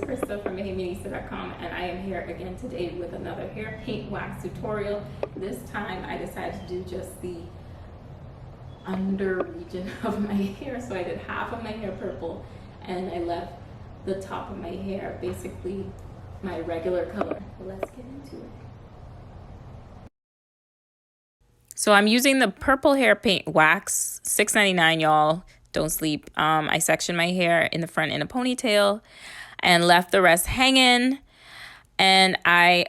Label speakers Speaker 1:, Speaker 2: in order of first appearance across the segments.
Speaker 1: Crista from HeyMinisa.com, and I am here again today with another hair paint wax tutorial. This time I decided to do just the under region of my hair, so I did half of my hair purple and I left the top of my hair basically my regular color. Let's get into it. So I'm using the purple hair paint wax, $6.99, y'all. Don't sleep. I sectioned my hair in the front in a ponytail and left the rest hanging. And I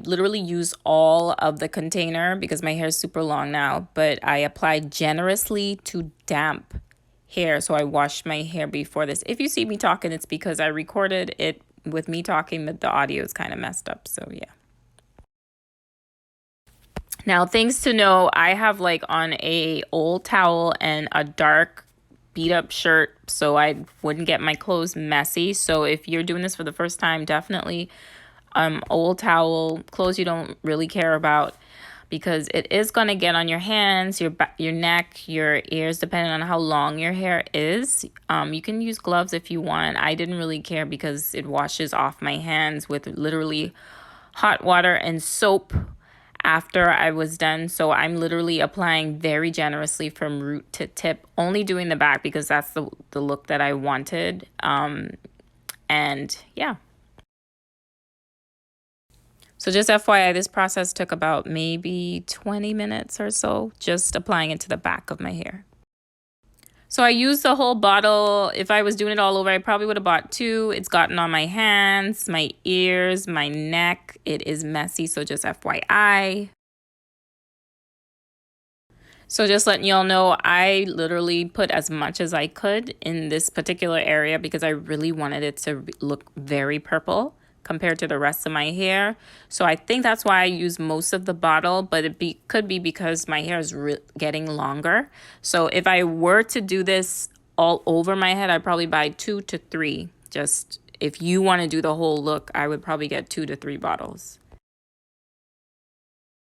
Speaker 1: literally use all of the container because my hair is super long now, but I applied generously to damp hair. So I washed my hair before this. If you see me talking, it's because I recorded it with me talking, but the audio is kind of messed up. So yeah. Now, things to know, I have like on a old towel and a dark beat up shirt so I wouldn't get my clothes messy. So if you're doing this for the first time, definitely old towel, clothes you don't really care about, because it is going to get on your hands, your neck, your ears, depending on how long your hair is. You can use gloves if you want. I didn't really care because it washes off my hands with literally hot water and soap after I was done. So I'm literally applying very generously from root to tip, only doing the back because that's the look that I wanted. And yeah. So just FYI, this process took about maybe 20 minutes or so, just applying it to the back of my hair. So I used the whole bottle. If I was doing it all over, I probably would have bought 2. It's gotten on my hands, my ears, my neck. It is messy, so just FYI. So just letting y'all know, I literally put as much as I could in this particular area because I really wanted it to look very purple compared to the rest of my hair. So I think that's why I use most of the bottle, but it could be because my hair is getting longer. So if I were to do this all over my head, I'd probably buy 2 to 3. Just if you want to do the whole look, I would probably get 2 to 3 bottles.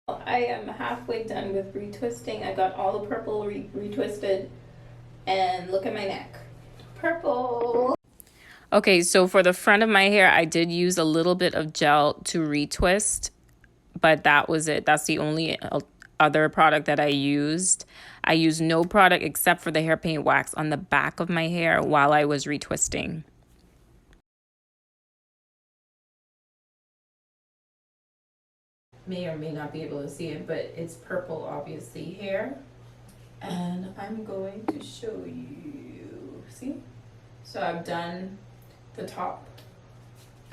Speaker 1: I am halfway done with retwisting. I got all the purple retwisted, and look at my neck. Purple. Okay, so for the front of my hair, I did use a little bit of gel to retwist, but that was it. That's the only other product that I used. I used no product except for the hair paint wax on the back of my hair while I was retwisting. May or may not be able to see it, but it's purple, obviously, here. And I'm going to show you. See? So I've done the top,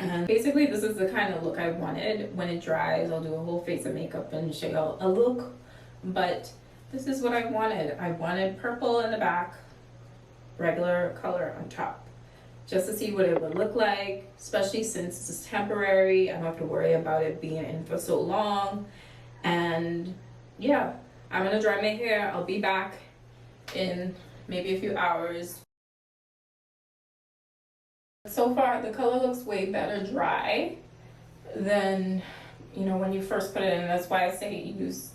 Speaker 1: and basically this is the kind of look I wanted. When it dries, I'll do a whole face of makeup and show you a look, but this is what I wanted. I wanted purple in the back, regular color on top, just to see what it would look like, especially since this is temporary. I don't have to worry about it being in for so long. And yeah, I'm gonna dry my hair. I'll be back in maybe a few hours. So far, the color looks way better dry than, you know, when you first put it in. That's why I say use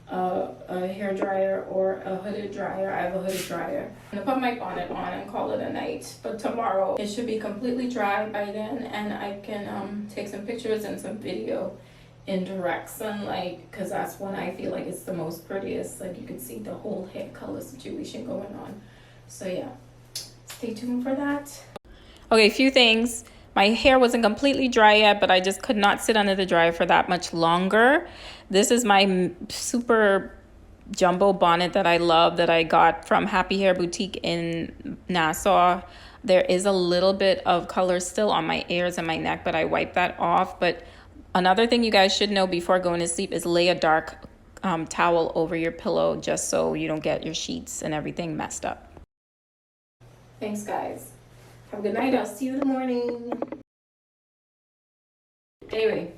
Speaker 1: a hair dryer or a hooded dryer. I have a hooded dryer. I'm gonna put my bonnet on and call it a night. But tomorrow, it should be completely dry by then, and I can take some pictures and some video in direct sunlight, because that's when I feel like it's the most prettiest. Like you can see the whole hair color situation going on. So yeah, stay tuned for that. Okay, a few things. My hair wasn't completely dry yet, but I just could not sit under the dryer for that much longer. This is my super jumbo bonnet that I love, that I got from Happy Hair Boutique in Nassau. There is a little bit of color still on my ears and my neck, but I wiped that off. But another thing you guys should know before going to sleep is lay a dark towel over your pillow, just so you don't get your sheets and everything messed up. Thanks, guys. Have a good night. I'll see you in the morning. Anyway,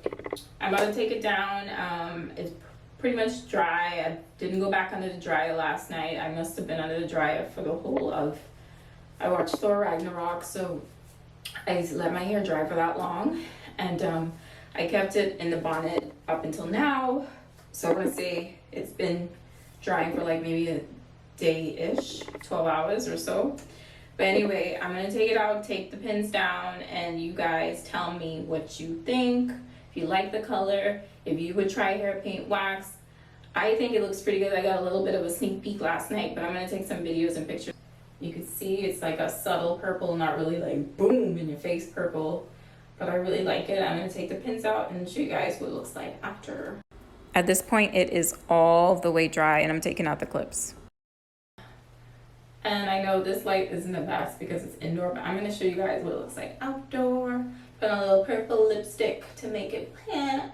Speaker 1: I'm about to take it down. It's pretty much dry. I didn't go back under the dryer last night. I must have been under the dryer for the whole of, I watched Thor Ragnarok, so I let my hair dry for that long. And I kept it in the bonnet up until now. So I'm gonna say it's been drying for like maybe a day-ish, 12 hours or so. But anyway, I'm gonna take it out, take the pins down, and you guys tell me what you think. If you like the color, if you would try hair paint wax. I think it looks pretty good. I got a little bit of a sneak peek last night, but I'm gonna take some videos and pictures. You can see it's like a subtle purple, not really like boom in your face purple, but I really like it. I'm gonna take the pins out and show you guys what it looks like after. At this point, it is all the way dry, and I'm taking out the clips. And I know this light isn't the best because it's indoor, but I'm going to show you guys what it looks like outdoor. Put on a little purple lipstick to make it pant.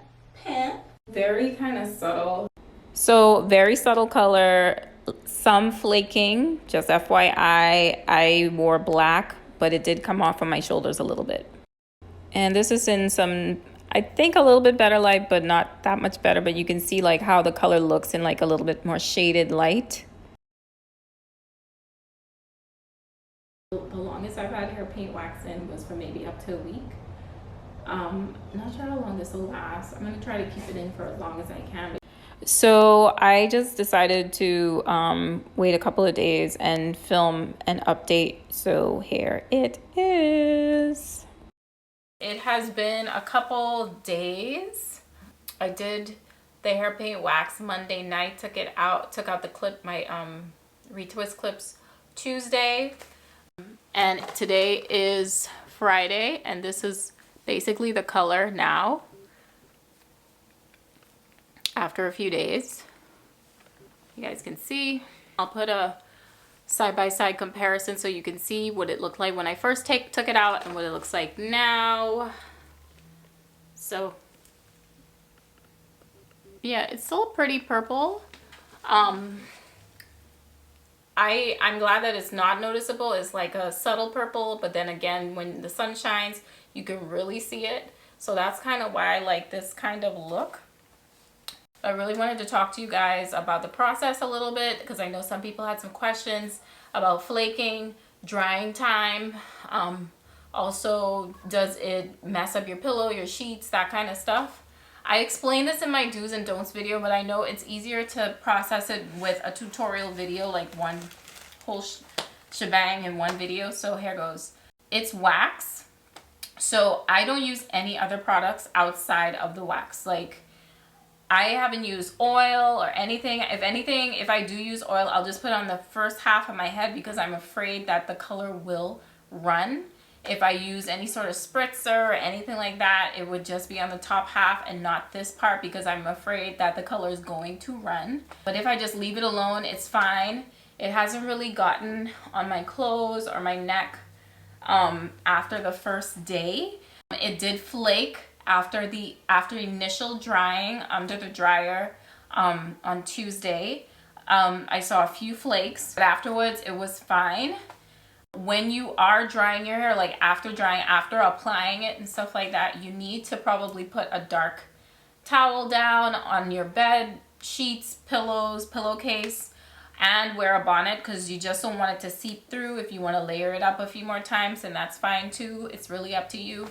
Speaker 1: Very kind of subtle. So very subtle color, some flaking, just FYI. I wore black, but it did come off on my shoulders a little bit. And this is in some, I think a little bit better light, but not that much better. But you can see like how the color looks in like a little bit more shaded light. The longest I've had hair paint wax in was for maybe up to a week. Not sure how long this will last. I'm going to try to keep it in for as long as I can. So I just decided to wait a couple of days and film an update. So here it is. It has been a couple days. I did the hair paint wax Monday night, took out the clip, my retwist clips Tuesday. And today is Friday, and this is basically the color now after a few days. You guys can see. I'll put a side-by-side comparison so you can see what it looked like when I first took it out and what it looks like now. So yeah, it's still pretty purple. I'm glad that it's not noticeable. It's like a subtle purple, but then again, when the sun shines, you can really see it. So that's kind of why I like this kind of look. I really wanted to talk to you guys about the process a little bit because I know some people had some questions about flaking, drying time. Also, does it mess up your pillow, your sheets, that kind of stuff? I explained this in my do's and don'ts video, but I know it's easier to process it with a tutorial video, like one whole shebang in one video. So here goes. It's wax. So I don't use any other products outside of the wax. Like, I haven't used oil or anything. If anything, if I do use oil, I'll just put on the first half of my head because I'm afraid that the color will run. If I use any sort of spritzer or anything like that, it would just be on the top half and not this part because I'm afraid that the color is going to run. But if I just leave it alone, it's fine. It hasn't really gotten on my clothes or my neck after the first day. It did flake after initial drying under the dryer on Tuesday. I saw a few flakes, but afterwards it was fine. When you are drying your hair, like after drying, after applying it and stuff like that, you need to probably put a dark towel down on your bed, sheets, pillows, pillowcase, and wear a bonnet because you just don't want it to seep through. If you want to layer it up a few more times, then that's fine too. It's really up to you.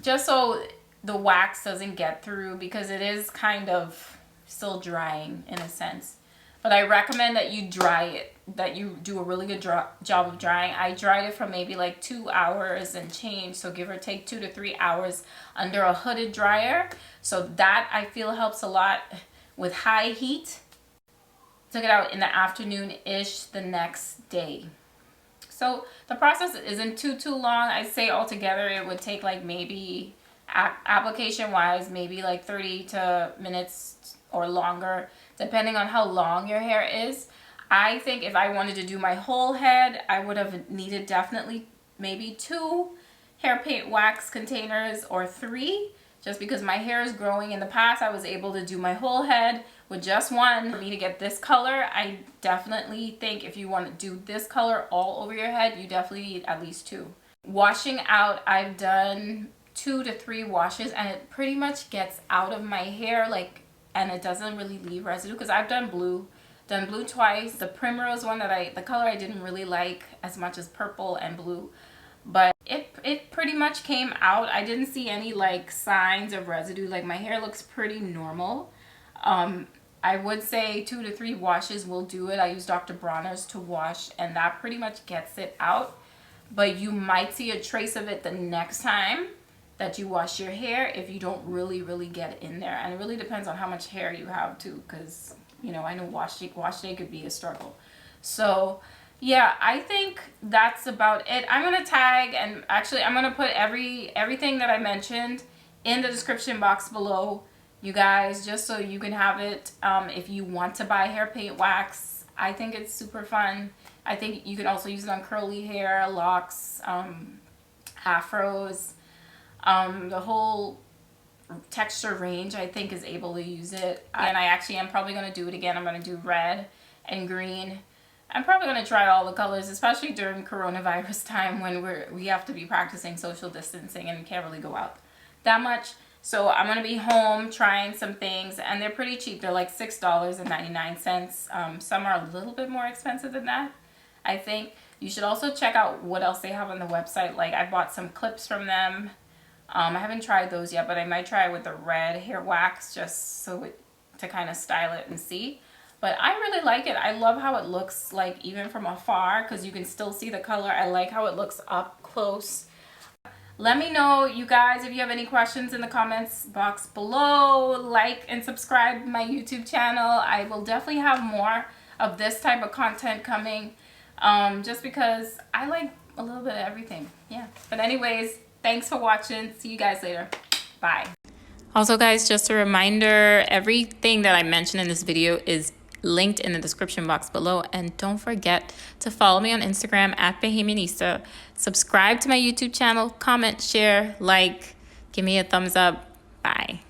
Speaker 1: Just so the wax doesn't get through because it is kind of still drying in a sense. But I recommend that you dry it, that you do a really good job of drying. I dried it for maybe like 2 hours and change, so give or take 2 to 3 hours under a hooded dryer. So that I feel helps a lot with high heat. Took it out in the afternoon-ish the next day. So the process isn't too long. I'd say altogether it would take like maybe application-wise, maybe like 30 minutes or longer, depending on how long your hair is. I think if I wanted to do my whole head, I would have needed definitely maybe 2 hair paint wax containers or 3, just because my hair is growing. In the past, I was able to do my whole head with just 1. For me to get this color, I definitely think if you want to do this color all over your head, you definitely need at least 2. Washing out, I've done 2 to 3 washes, and it pretty much gets out of my hair, like, and it doesn't really leave residue because I've done blue twice. The Primrose one, the color I didn't really like as much as purple and blue, but it pretty much came out. I didn't see any like signs of residue. Like, my hair looks pretty normal. I would say 2 to 3 washes will do it. I use Dr. Bronner's to wash, and that pretty much gets it out. but you might see a trace of it the next time that you wash your hair if you don't really get it in there. And it really depends on how much hair you have too, because you know, I know wash day could be a struggle. So yeah, I think that's about it. I'm gonna tag, and actually I'm gonna put everything that I mentioned in the description box below, you guys, just so you can have it if you want to buy hair paint wax. I think it's super fun. I think you can also use it on curly hair, locks, afros, the whole texture range I think is able to use it. And I actually am probably going to do it again. I'm going to do red and green. I'm probably going to try all the colors, especially during coronavirus time when we have to be practicing social distancing and can't really go out that much. So I'm going to be home trying some things, and they're pretty cheap. They're like $6.99. Some are a little bit more expensive than that, I think. You should also check out what else they have on the website. Like, I bought some clips from them. I haven't tried those yet, but I might try with the red hair wax just to kind of style it and see. But I really like it. I love how it looks, like, even from afar, because you can still see the color. I like how it looks up close. Let me know, you guys, if you have any questions in the comments box below. Like and subscribe to my YouTube channel. I will definitely have more of this type of content coming, just because I like a little bit of everything. Yeah. But anyways, thanks for watching. See you guys later. Bye. Also, guys, just a reminder, everything that I mentioned in this video is linked in the description box below, and don't forget to follow me on Instagram at Bahamianista. Subscribe to my YouTube channel, comment, share, like, give me a thumbs up. Bye.